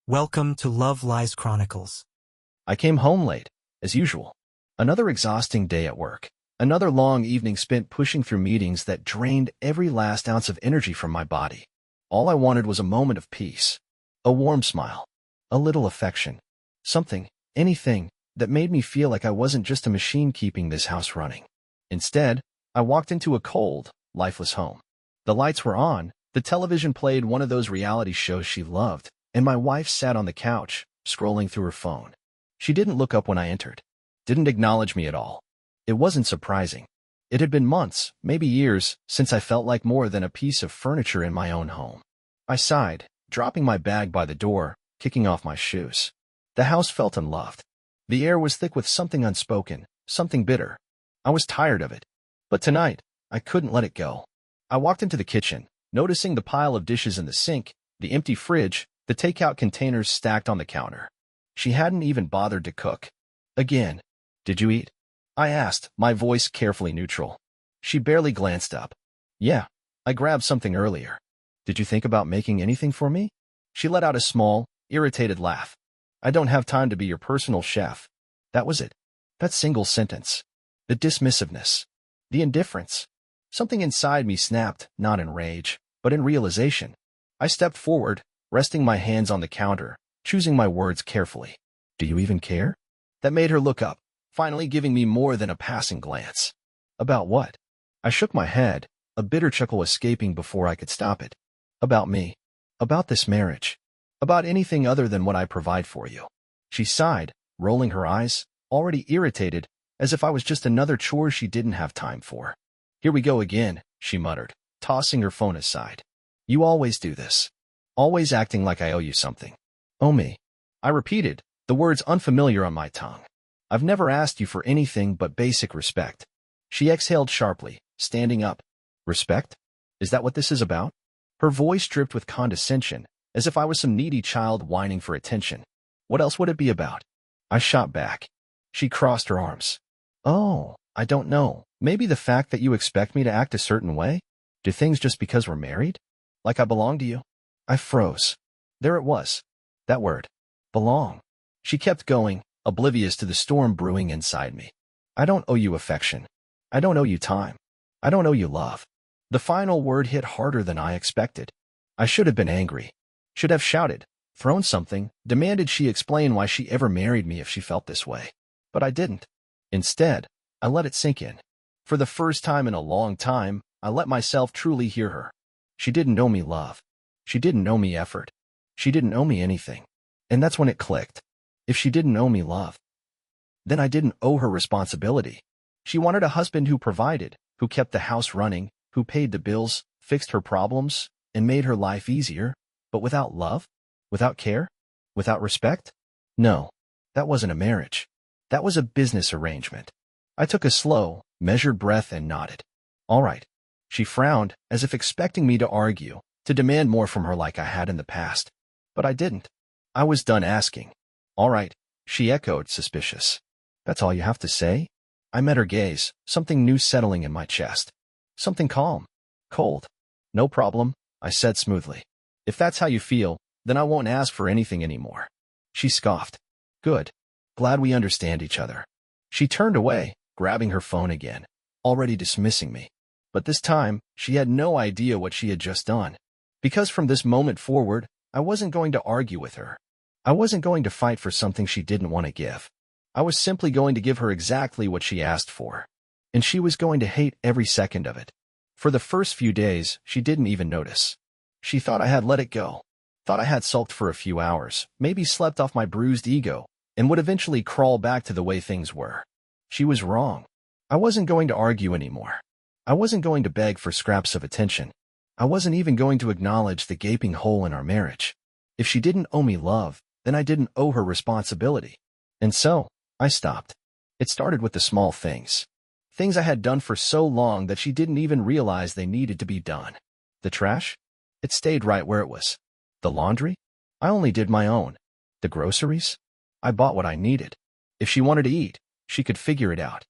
Welcome to Love Lies Chronicles. I came home late, as usual. Another exhausting day at work. Another long evening spent pushing through meetings that drained every last ounce of energy from my body. All I wanted was a moment of peace. A warm smile. A little affection. Something, anything, that made me feel like I wasn't just a machine keeping this house running. Instead, I walked into a cold, lifeless home. The lights were on, the television played one of those reality shows she loved, and my wife sat on the couch, scrolling through her phone. She didn't look up when I entered. Didn't acknowledge me at all. It wasn't surprising. It had been months, maybe years, since I felt like more than a piece of furniture in my own home. I sighed, dropping my bag by the door, kicking off my shoes. The house felt unloved. The air was thick with something unspoken, something bitter. I was tired of it. But tonight, I couldn't let it go. I walked into the kitchen, noticing the pile of dishes in the sink, the empty fridge, the takeout containers stacked on the counter. She hadn't even bothered to cook. Again. Did you eat? I asked, my voice carefully neutral. She barely glanced up. Yeah, I grabbed something earlier. Did you think about making anything for me? She let out a small, irritated laugh. I don't have time to be your personal chef. That was it. That single sentence. The dismissiveness. The indifference. Something inside me snapped, not in rage, but in realization. I stepped forward, resting my hands on the counter, choosing my words carefully. Do you even care? That made her look up, finally giving me more than a passing glance. About what? I shook my head, a bitter chuckle escaping before I could stop it. About me. About this marriage. About anything other than what I provide for you. She sighed, rolling her eyes, already irritated, as if I was just another chore she didn't have time for. Here we go again, she muttered, tossing her phone aside. You always do this. Always acting like I owe you something. Owe me. I repeated, the words unfamiliar on my tongue. I've never asked you for anything but basic respect. She exhaled sharply, standing up. Respect? Is that what this is about? Her voice dripped with condescension, as if I was some needy child whining for attention. What else would it be about? I shot back. She crossed her arms. Oh, I don't know. Maybe the fact that you expect me to act a certain way? Do things just because we're married? Like I belong to you? I froze. There it was. That word. Belong. She kept going, oblivious to the storm brewing inside me. I don't owe you affection. I don't owe you time. I don't owe you love. The final word hit harder than I expected. I should have been angry. Should have shouted, thrown something, demanded she explain why she ever married me if she felt this way. But I didn't. Instead, I let it sink in. For the first time in a long time, I let myself truly hear her. She didn't owe me love. She didn't owe me effort. She didn't owe me anything. And that's when it clicked. If she didn't owe me love, then I didn't owe her responsibility. She wanted a husband who provided, who kept the house running, who paid the bills, fixed her problems, and made her life easier. But without love? Without care? Without respect? No, that wasn't a marriage. That was a business arrangement. I took a slow, measured breath and nodded. All right. She frowned, as if expecting me to argue, to demand more from her like I had in the past. But I didn't. I was done asking. All right, she echoed, suspicious. That's all you have to say? I met her gaze, something new settling in my chest. Something calm. Cold. No problem, I said smoothly. If that's how you feel, then I won't ask for anything anymore. She scoffed. Good. Glad we understand each other. She turned away, grabbing her phone again, already dismissing me. But this time, she had no idea what she had just done. Because from this moment forward, I wasn't going to argue with her. I wasn't going to fight for something she didn't want to give. I was simply going to give her exactly what she asked for. And she was going to hate every second of it. For the first few days, she didn't even notice. She thought I had let it go. Thought I had sulked for a few hours, maybe slept off my bruised ego, and would eventually crawl back to the way things were. She was wrong. I wasn't going to argue anymore. I wasn't going to beg for scraps of attention. I wasn't even going to acknowledge the gaping hole in our marriage. If she didn't owe me love, then I didn't owe her responsibility. And so, I stopped. It started with the small things. Things I had done for so long that she didn't even realize they needed to be done. The trash? It stayed right where it was. The laundry? I only did my own. The groceries? I bought what I needed. If she wanted to eat, she could figure it out.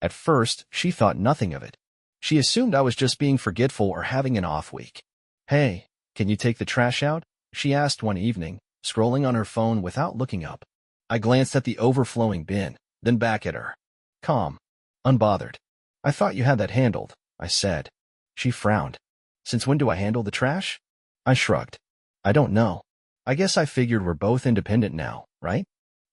At first, she thought nothing of it. She assumed I was just being forgetful or having an off week. Hey, can you take the trash out? She asked one evening, scrolling on her phone without looking up. I glanced at the overflowing bin, then back at her. Calm. Unbothered. I thought you had that handled, I said. She frowned. Since when do I handle the trash? I shrugged. I don't know. I guess I figured we're both independent now, right?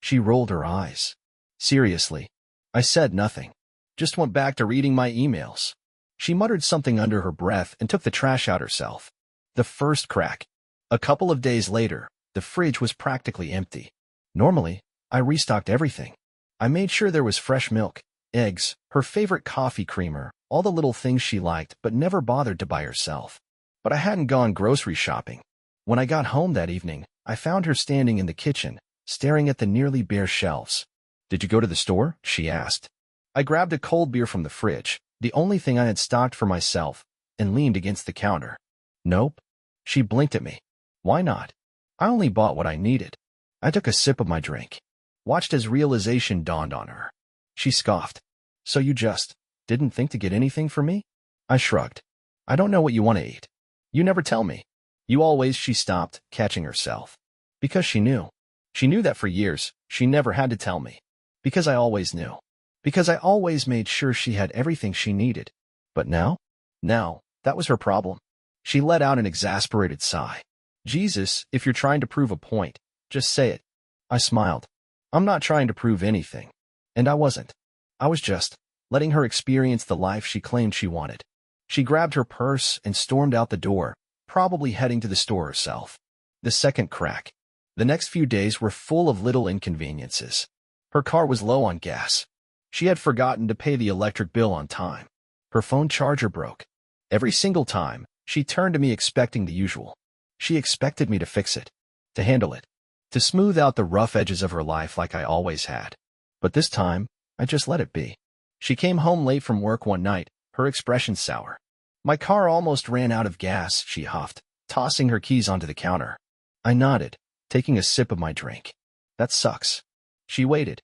She rolled her eyes. Seriously. I said nothing. Just went back to reading my emails. She muttered something under her breath and took the trash out herself. The first crack. A couple of days later, the fridge was practically empty. Normally, I restocked everything. I made sure there was fresh milk, eggs, her favorite coffee creamer, all the little things she liked but never bothered to buy herself. But I hadn't gone grocery shopping. When I got home that evening, I found her standing in the kitchen, staring at the nearly bare shelves. Did you go to the store? She asked. I grabbed a cold beer from the fridge, the only thing I had stocked for myself, and leaned against the counter. Nope. She blinked at me. Why not? I only bought what I needed. I took a sip of my drink, watched as realization dawned on her. She scoffed. So you just didn't think to get anything for me? I shrugged. I don't know what you want to eat. You never tell me. You always. She stopped, catching herself. Because she knew. She knew that for years, she never had to tell me. Because I always knew. Because I always made sure she had everything she needed. But now? Now, that was her problem. She let out an exasperated sigh. Jesus, if you're trying to prove a point, just say it. I smiled. I'm not trying to prove anything. And I wasn't. I was just letting her experience the life she claimed she wanted. She grabbed her purse and stormed out the door, probably heading to the store herself. The second crack. The next few days were full of little inconveniences. Her car was low on gas. She had forgotten to pay the electric bill on time. Her phone charger broke. Every single time, she turned to me expecting the usual. She expected me to fix it, to handle it, to smooth out the rough edges of her life like I always had. But this time, I just let it be. She came home late from work one night, her expression sour. My car almost ran out of gas, she huffed, tossing her keys onto the counter. I nodded, taking a sip of my drink. That sucks. She waited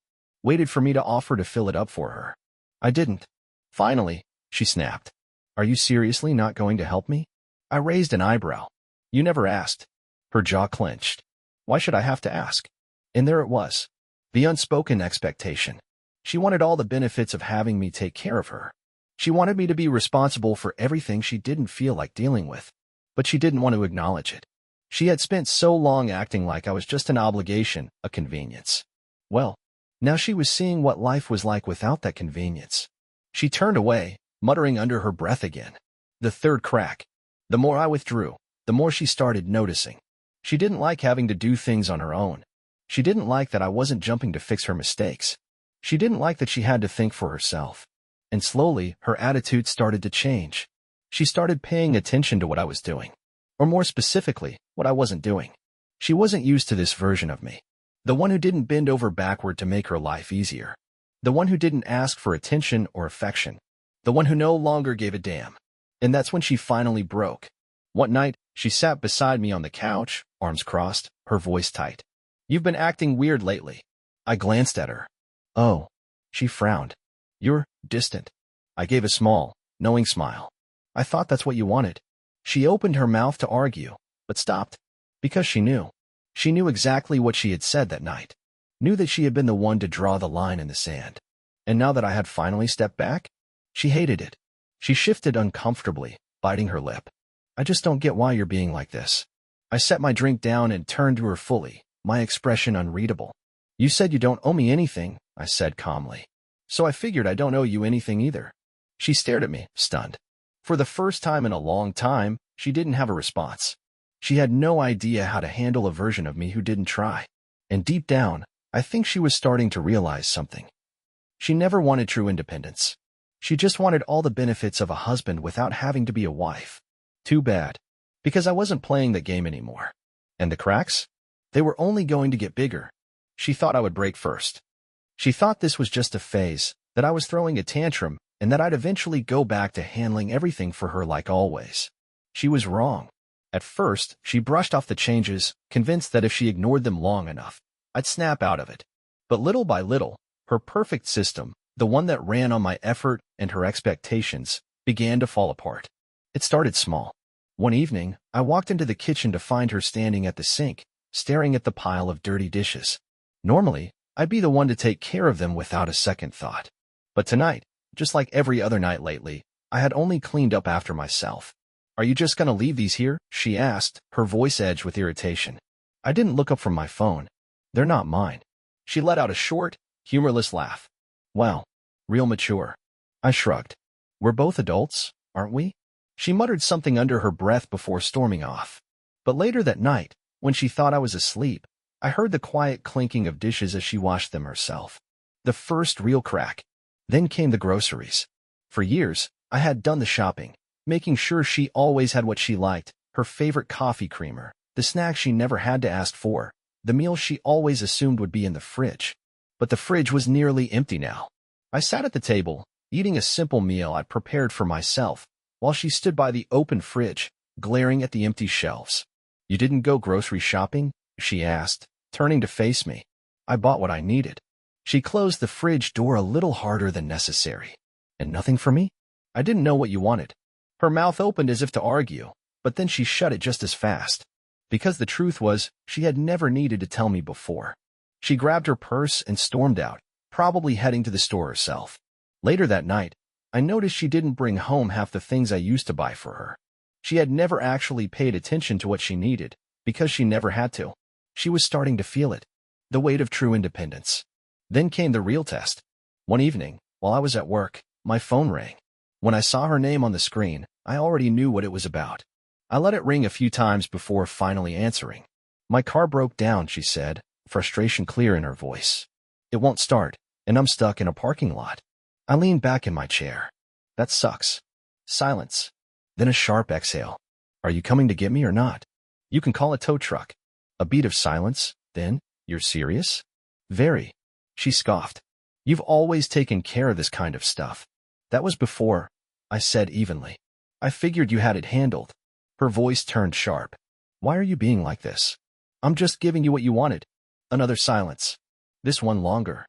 for me to offer to fill it up for her. I didn't. Finally, she snapped. Are you seriously not going to help me? I raised an eyebrow. You never asked. Her jaw clenched. Why should I have to ask? And there it was. The unspoken expectation. She wanted all the benefits of having me take care of her. She wanted me to be responsible for everything she didn't feel like dealing with. But she didn't want to acknowledge it. She had spent so long acting like I was just an obligation, a convenience. Well, now she was seeing what life was like without that convenience. She turned away, muttering under her breath again. The third crack. The more I withdrew, the more she started noticing. She didn't like having to do things on her own. She didn't like that I wasn't jumping to fix her mistakes. She didn't like that she had to think for herself. And slowly, her attitude started to change. She started paying attention to what I was doing. Or more specifically, what I wasn't doing. She wasn't used to this version of me. The one who didn't bend over backward to make her life easier. The one who didn't ask for attention or affection. The one who no longer gave a damn. And that's when she finally broke. One night, she sat beside me on the couch, arms crossed, her voice tight. You've been acting weird lately. I glanced at her. Oh. She frowned. You're distant. I gave a small, knowing smile. I thought that's what you wanted. She opened her mouth to argue, but stopped. Because she knew. She knew exactly what she had said that night. Knew that she had been the one to draw the line in the sand. And now that I had finally stepped back, she hated it. She shifted uncomfortably, biting her lip. I just don't get why you're being like this. I set my drink down and turned to her fully, my expression unreadable. You said you don't owe me anything, I said calmly. So I figured I don't owe you anything either. She stared at me, stunned. For the first time in a long time, she didn't have a response. She had no idea how to handle a version of me who didn't try. And deep down, I think she was starting to realize something. She never wanted true independence. She just wanted all the benefits of a husband without having to be a wife. Too bad. Because I wasn't playing the game anymore. And the cracks? They were only going to get bigger. She thought I would break first. She thought this was just a phase, that I was throwing a tantrum, and that I'd eventually go back to handling everything for her like always. She was wrong. At first, she brushed off the changes, convinced that if she ignored them long enough, I'd snap out of it. But little by little, her perfect system, the one that ran on my effort and her expectations, began to fall apart. It started small. One evening, I walked into the kitchen to find her standing at the sink, staring at the pile of dirty dishes. Normally, I'd be the one to take care of them without a second thought. But tonight, just like every other night lately, I had only cleaned up after myself. "Are you just gonna leave these here?" she asked, her voice edged with irritation. I didn't look up from my phone. "They're not mine." She let out a short, humorless laugh. "Wow, real mature." I shrugged. "We're both adults, aren't we?" She muttered something under her breath before storming off. But later that night, when she thought I was asleep, I heard the quiet clinking of dishes as she washed them herself. The first real crack. Then came the groceries. For years, I had done the shopping, making sure she always had what she liked, her favorite coffee creamer, the snacks she never had to ask for, the meals she always assumed would be in the fridge. But the fridge was nearly empty now. I sat at the table, eating a simple meal I'd prepared for myself, while she stood by the open fridge, glaring at the empty shelves. "You didn't go grocery shopping?" she asked, turning to face me. "I bought what I needed." She closed the fridge door a little harder than necessary. "And nothing for me?" "I didn't know what you wanted." Her mouth opened as if to argue, but then she shut it just as fast. Because the truth was, she had never needed to tell me before. She grabbed her purse and stormed out, probably heading to the store herself. Later that night, I noticed she didn't bring home half the things I used to buy for her. She had never actually paid attention to what she needed, because she never had to. She was starting to feel it, the weight of true independence. Then came the real test. One evening, while I was at work, my phone rang. When I saw her name on the screen, I already knew what it was about. I let it ring a few times before finally answering. "My car broke down," she said, frustration clear in her voice. "It won't start, and I'm stuck in a parking lot." I leaned back in my chair. "That sucks." Silence. Then a sharp exhale. "Are you coming to get me or not?" "You can call a tow truck." A beat of silence. Then, "You're serious?" "Very." She scoffed. "You've always taken care of this kind of stuff." "That was before," I said evenly. "I figured you had it handled." Her voice turned sharp. "Why are you being like this?" "I'm just giving you what you wanted." Another silence. This one longer.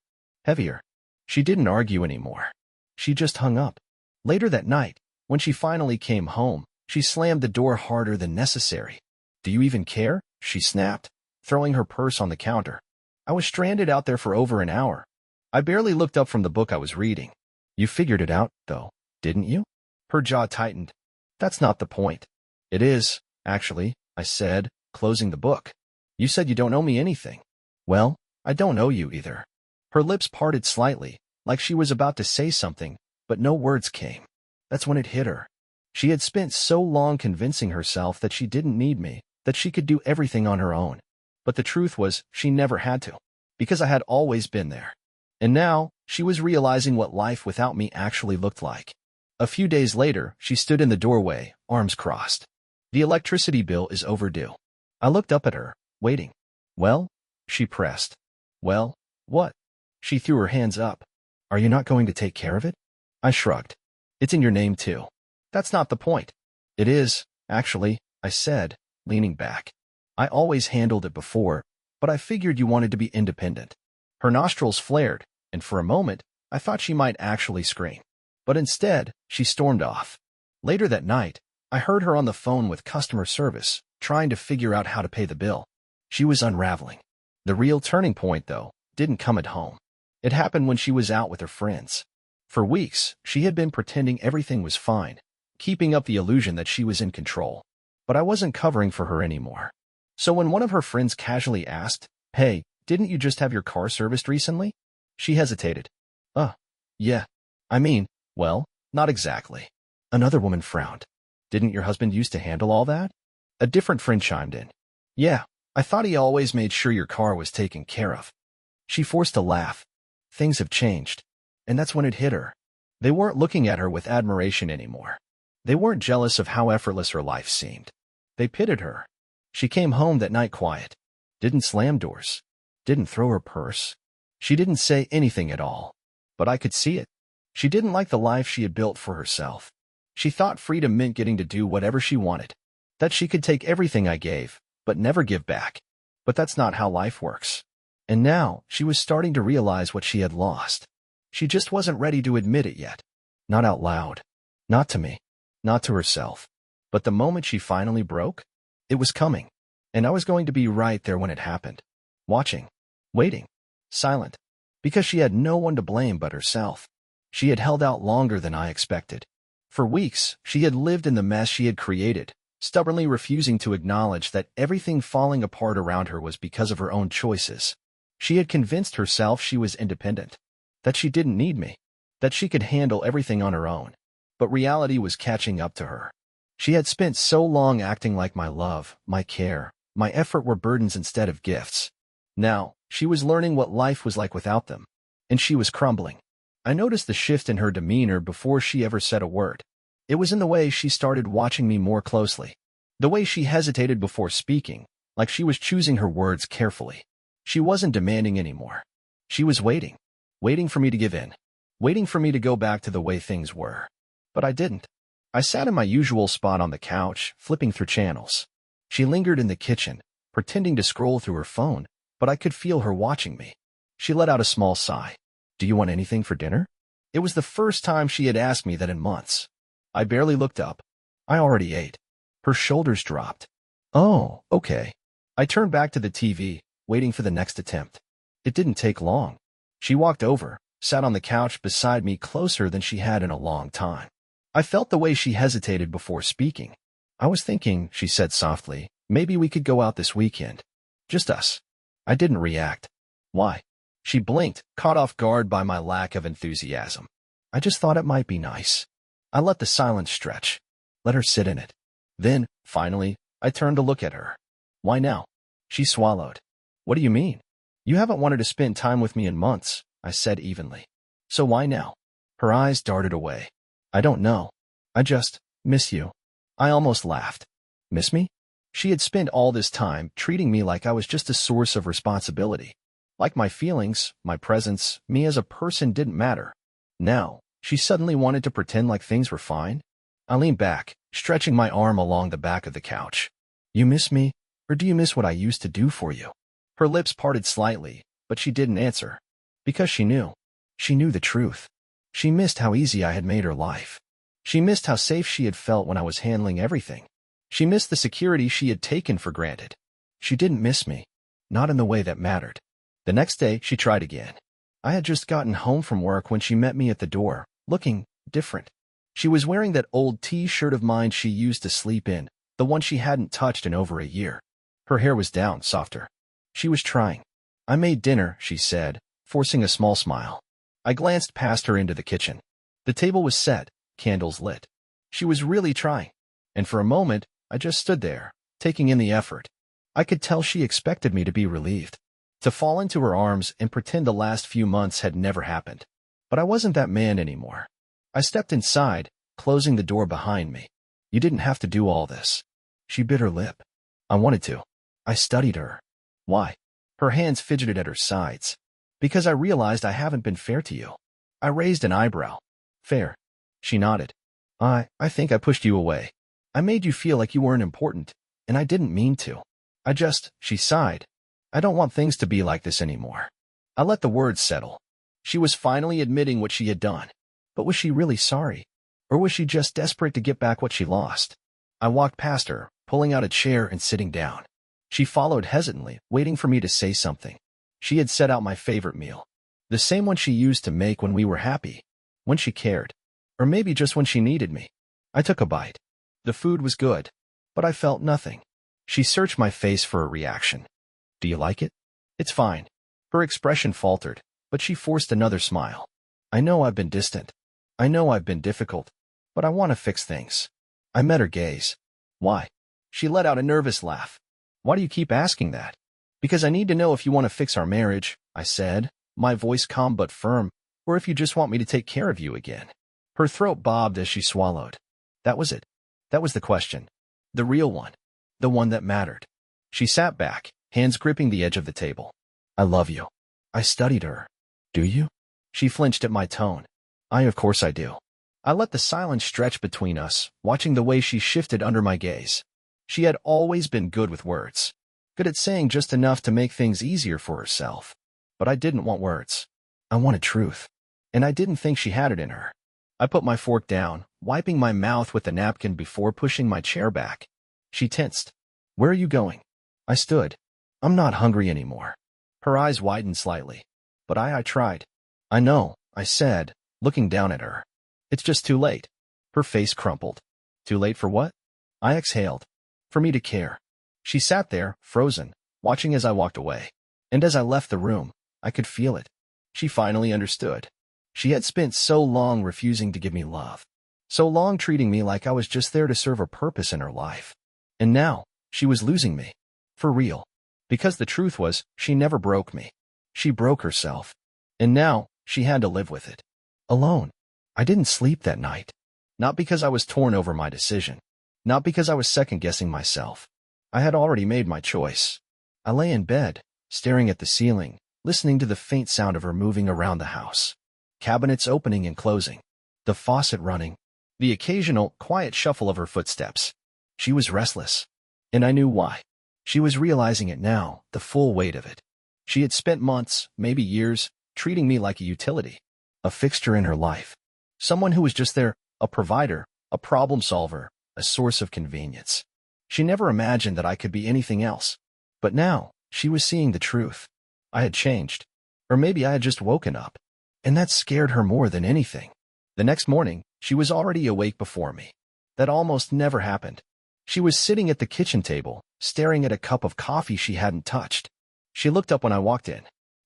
Heavier. She didn't argue anymore. She just hung up. Later that night, when she finally came home, she slammed the door harder than necessary. "Do you even care?" she snapped, throwing her purse on the counter. "I was stranded out there for over an hour. I barely looked up from the book I was reading." "You figured it out, though, didn't you?" Her jaw tightened. "That's not the point." "It is, actually," I said, closing the book. "You said you don't owe me anything." "Well, I don't owe you either." Her lips parted slightly, like she was about to say something, but no words came. That's when it hit her. She had spent so long convincing herself that she didn't need me, that she could do everything on her own. But the truth was, she never had to, because I had always been there. And now, she was realizing what life without me actually looked like. A few days later, she stood in the doorway, arms crossed. "The electricity bill is overdue." I looked up at her, waiting. "Well?" she pressed. "Well, what?" She threw her hands up. "Are you not going to take care of it?" I shrugged. "It's in your name, too." "That's not the point." "It is, actually," I said, leaning back. "I always handled it before, but I figured you wanted to be independent." Her nostrils flared, and for a moment, I thought she might actually scream. But instead, she stormed off. Later that night, I heard her on the phone with customer service, trying to figure out how to pay the bill. She was unraveling. The real turning point, though, didn't come at home. It happened when she was out with her friends. For weeks, she had been pretending everything was fine, keeping up the illusion that she was in control. But I wasn't covering for her anymore. So when one of her friends casually asked, "Hey, didn't you just have your car serviced recently?" she hesitated. Yeah. I mean, well, not exactly." Another woman frowned. "Didn't your husband used to handle all that?" A different friend chimed in. "Yeah, I thought he always made sure your car was taken care of." She forced a laugh. Things have changed. And that's when it hit her. They weren't looking at her with admiration anymore. They weren't jealous of how effortless her life seemed. They pitied her. She came home that night quiet. Didn't slam doors. Didn't throw her purse. She didn't say anything at all. But I could see it. She didn't like the life she had built for herself. She thought freedom meant getting to do whatever she wanted. That she could take everything I gave, but never give back. But that's not how life works. And now, she was starting to realize what she had lost. She just wasn't ready to admit it yet. Not out loud. Not to me. Not to herself. But the moment she finally broke, it was coming. And I was going to be right there when it happened. Watching. Waiting. Silent. Because she had no one to blame but herself. She had held out longer than I expected. For weeks, she had lived in the mess she had created, stubbornly refusing to acknowledge that everything falling apart around her was because of her own choices. She had convinced herself she was independent, that she didn't need me, that she could handle everything on her own. But reality was catching up to her. She had spent so long acting like my love, my care, my effort were burdens instead of gifts. Now, she was learning what life was like without them, and she was crumbling. I noticed the shift in her demeanor before she ever said a word. It was in the way she started watching me more closely. The way she hesitated before speaking, like she was choosing her words carefully. She wasn't demanding anymore. She was waiting. Waiting for me to give in. Waiting for me to go back to the way things were. But I didn't. I sat in my usual spot on the couch, flipping through channels. She lingered in the kitchen, pretending to scroll through her phone, but I could feel her watching me. She let out a small sigh. "Do you want anything for dinner?" It was the first time she had asked me that in months. I barely looked up. I already ate. Her shoulders dropped. "Oh, okay." I turned back to the TV, waiting for the next attempt. It didn't take long. She walked over, sat on the couch beside me closer than she had in a long time. I felt the way she hesitated before speaking. "I was thinking," she said softly, "maybe we could go out this weekend. Just us." I didn't react. "Why?" She blinked, caught off guard by my lack of enthusiasm. "I just thought it might be nice." I let the silence stretch. Let her sit in it. Then, finally, I turned to look at her. "Why now?" She swallowed. "What do you mean?" "You haven't wanted to spend time with me in months," I said evenly. "So why now?" Her eyes darted away. "I don't know. I just miss you." I almost laughed. Miss me? She had spent all this time treating me like I was just a source of responsibility. Like my feelings, my presence, me as a person didn't matter. Now, she suddenly wanted to pretend like things were fine? I leaned back, stretching my arm along the back of the couch. "You miss me, or do you miss what I used to do for you?" Her lips parted slightly, but she didn't answer. Because she knew. She knew the truth. She missed how easy I had made her life. She missed how safe she had felt when I was handling everything. She missed the security she had taken for granted. She didn't miss me. Not in the way that mattered. The next day, she tried again. I had just gotten home from work when she met me at the door, looking different. She was wearing that old T-shirt of mine she used to sleep in, the one she hadn't touched in over a year. Her hair was down, softer. She was trying. "I made dinner," she said, forcing a small smile. I glanced past her into the kitchen. The table was set, candles lit. She was really trying. And for a moment, I just stood there, taking in the effort. I could tell she expected me to be relieved, to fall into her arms and pretend the last few months had never happened. But I wasn't that man anymore. I stepped inside, closing the door behind me. "You didn't have to do all this." She bit her lip. "I wanted to." I studied her. "Why?" Her hands fidgeted at her sides. "Because I realized I haven't been fair to you." I raised an eyebrow. "Fair?" She nodded. I think I pushed you away. I made you feel like you weren't important, and I didn't mean to. She sighed. "I don't want things to be like this anymore." I let the words settle. She was finally admitting what she had done. But was she really sorry? Or was she just desperate to get back what she lost? I walked past her, pulling out a chair and sitting down. She followed hesitantly, waiting for me to say something. She had set out my favorite meal. The same one she used to make when we were happy, when she cared, or maybe just when she needed me. I took a bite. The food was good, but I felt nothing. She searched my face for a reaction. "Do you like it?" "It's fine." Her expression faltered, but she forced another smile. "I know I've been distant. I know I've been difficult, but I want to fix things." I met her gaze. "Why?" She let out a nervous laugh. "Why do you keep asking that?" "Because I need to know if you want to fix our marriage," I said, my voice calm but firm, "or if you just want me to take care of you again." Her throat bobbed as she swallowed. That was it. That was the question. The real one. The one that mattered. She sat back, hands gripping the edge of the table. "I love you." I studied her. "Do you?" She flinched at my tone. Of course I do." I let the silence stretch between us, watching the way she shifted under my gaze. She had always been good with words. Good at saying just enough to make things easier for herself. But I didn't want words. I wanted truth. And I didn't think she had it in her. I put my fork down, wiping my mouth with the napkin before pushing my chair back. She tensed. "Where are you going?" I stood. I'm not hungry anymore. Her eyes widened slightly. But I tried. I know, I said, looking down at her. It's just too late. Her face crumpled. Too late for what? I exhaled. For me to care. She sat there, frozen, watching as I walked away. And as I left the room, I could feel it. She finally understood. She had spent so long refusing to give me love. So long treating me like I was just there to serve a purpose in her life. And now, she was losing me. For real. Because the truth was, she never broke me. She broke herself. And now, she had to live with it. Alone. I didn't sleep that night. Not because I was torn over my decision. Not because I was second-guessing myself. I had already made my choice. I lay in bed, staring at the ceiling, listening to the faint sound of her moving around the house. Cabinets opening and closing. The faucet running. The occasional, quiet shuffle of her footsteps. She was restless. And I knew why. She was realizing it now, the full weight of it. She had spent months, maybe years, treating me like a utility. A fixture in her life. Someone who was just there, a provider, a problem solver, a source of convenience. She never imagined that I could be anything else. But now, she was seeing the truth. I had changed. Or maybe I had just woken up. And that scared her more than anything. The next morning, she was already awake before me. That almost never happened. She was sitting at the kitchen table, staring at a cup of coffee she hadn't touched. She looked up when I walked in.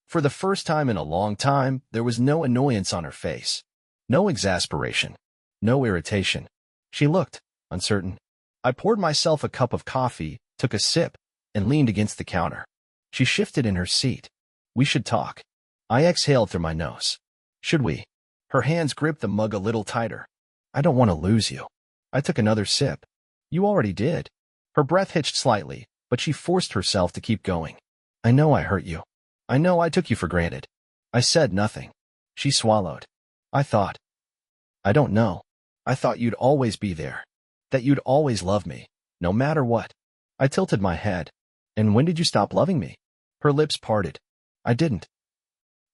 For the first time in a long time, there was no annoyance on her face. No exasperation. No irritation. She looked uncertain. I poured myself a cup of coffee, took a sip, and leaned against the counter. She shifted in her seat. We should talk. I exhaled through my nose. Should we? Her hands gripped the mug a little tighter. I don't want to lose you. I took another sip. You already did. Her breath hitched slightly, but she forced herself to keep going. I know I hurt you. I know I took you for granted. I said nothing. She swallowed. I thought. I don't know. I thought you'd always be there. That you'd always love me, no matter what. I tilted my head. And when did you stop loving me? Her lips parted. I didn't.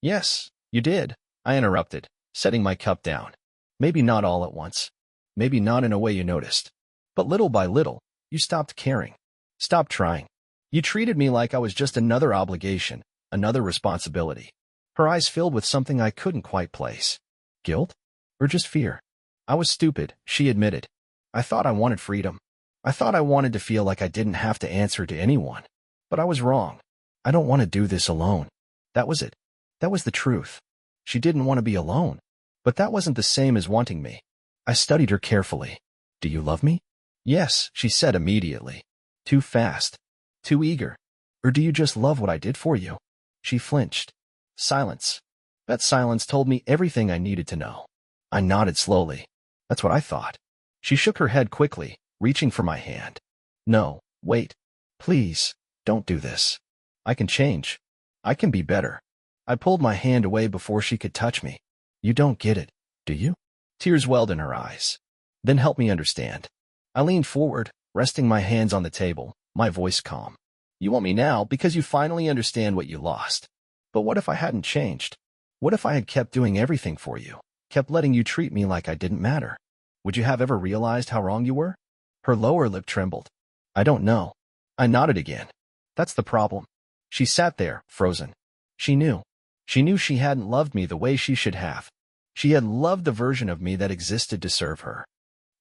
Yes, you did, I interrupted, setting my cup down. Maybe not all at once. Maybe not in a way you noticed. But little by little, you stopped caring. Stopped trying. You treated me like I was just another obligation, another responsibility. Her eyes filled with something I couldn't quite place. Guilt? Or just fear? I was stupid, she admitted. I thought I wanted freedom. I thought I wanted to feel like I didn't have to answer to anyone. But I was wrong. I don't want to do this alone. That was it. That was the truth. She didn't want to be alone. But that wasn't the same as wanting me. I studied her carefully. Do you love me? Yes, she said immediately. Too fast. Too eager. Or do you just love what I did for you? She flinched. Silence. That silence told me everything I needed to know. I nodded slowly. That's what I thought. She shook her head quickly, reaching for my hand. No, wait. Please, don't do this. I can change. I can be better. I pulled my hand away before she could touch me. You don't get it, do you? Tears welled in her eyes. Then help me understand. I leaned forward, resting my hands on the table, my voice calm. You want me now because you finally understand what you lost. But what if I hadn't changed? What if I had kept doing everything for you, kept letting you treat me like I didn't matter? Would you have ever realized how wrong you were? Her lower lip trembled. I don't know. I nodded again. That's the problem. She sat there, frozen. She knew. She knew she hadn't loved me the way she should have. She had loved the version of me that existed to serve her.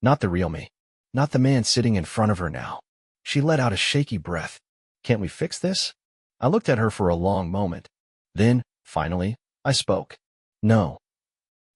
Not the real me. Not the man sitting in front of her now. She let out a shaky breath. Can't we fix this? I looked at her for a long moment. Then, finally, I spoke. No.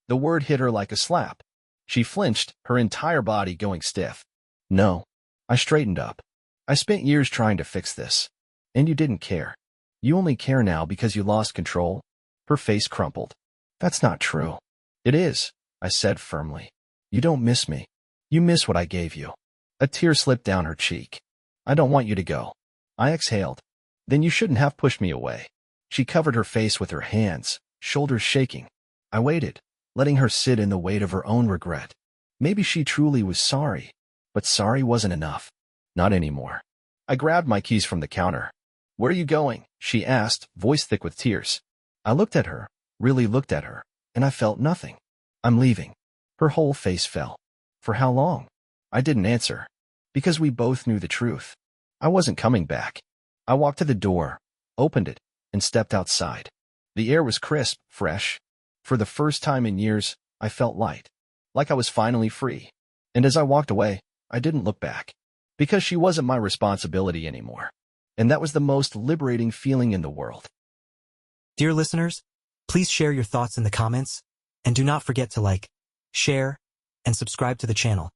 The word hit her like a slap. She flinched, her entire body going stiff. No. I straightened up. I spent years trying to fix this. And you didn't care. You only care now because you lost control. Her face crumpled. That's not true. It is, I said firmly. You don't miss me. You miss what I gave you. A tear slipped down her cheek. I don't want you to go. I exhaled. Then you shouldn't have pushed me away. She covered her face with her hands, shoulders shaking. I waited, letting her sit in the weight of her own regret. Maybe she truly was sorry, but sorry wasn't enough. Not anymore. I grabbed my keys from the counter. Where are you going? She asked, voice thick with tears. I looked at her, really looked at her, and I felt nothing. I'm leaving. Her whole face fell. For how long? I didn't answer. Because we both knew the truth. I wasn't coming back. I walked to the door, opened it, and stepped outside. The air was crisp, fresh. For the first time in years, I felt light, like I was finally free. And as I walked away, I didn't look back, because she wasn't my responsibility anymore. And that was the most liberating feeling in the world. Dear listeners, please share your thoughts in the comments, and do not forget to like, share, and subscribe to the channel.